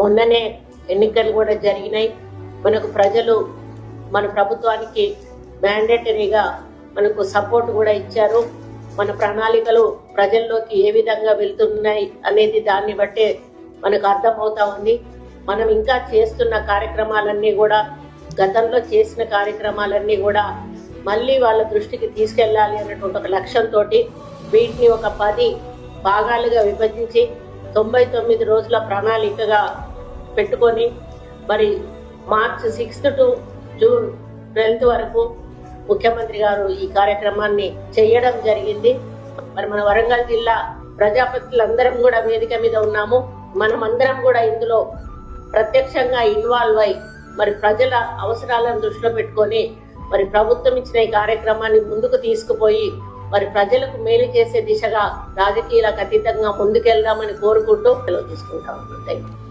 మొన్ననే ఎన్నికలు కూడా జరిగినాయి. మనకు ప్రజలు మన ప్రభుత్వానికి మ్యాండేటరీగా మనకు సపోర్ట్ కూడా ఇచ్చారు. మన ప్రణాళికలు ప్రజల్లోకి ఏ విధంగా వెళ్తున్నాయి అనేది దాన్ని బట్టే మనకు అర్థమవుతా ఉంది. మనం ఇంకా చేస్తున్న కార్యక్రమాలన్నీ కూడా, గతంలో చేసిన కార్యక్రమాలన్నీ కూడా మళ్ళీ వాళ్ళ దృష్టికి తీసుకెళ్ళాలి అన్నటువంటి ఒక లక్ష్యంతో వీటిని ఒక 10 భాగాలుగా విభజించి 99 రోజుల ప్రణాళికగా పెట్టుకొని మరి మార్చ్ 6 టు జూన్ 12 వరకు ముఖ్యమంత్రి గారు ఈ కార్యక్రమాన్ని చేయడం జరిగింది. మరి మన వరంగల్ జిల్లా ప్రజాప్రతినిధులందరం కూడా వేదిక మీద ఉన్నాము. మనం అందరం కూడా ఇందులో ప్రత్యక్షంగా ఇన్వాల్వ్ అయి మరి ప్రజల అవసరాలను దృష్టిలో పెట్టుకొని మరి ప్రభుత్వం ఇచ్చిన ఈ కార్యక్రమాన్ని ముందుకు తీసుకుపోయి మరి ప్రజలకు మేలు చేసే దిశగా రాజకీయాలకు అతీతంగా ముందుకెళ్దామని కోరుకుంటూ సెలవు తీసుకుంటా ఉన్నాం. థాంక్యూ.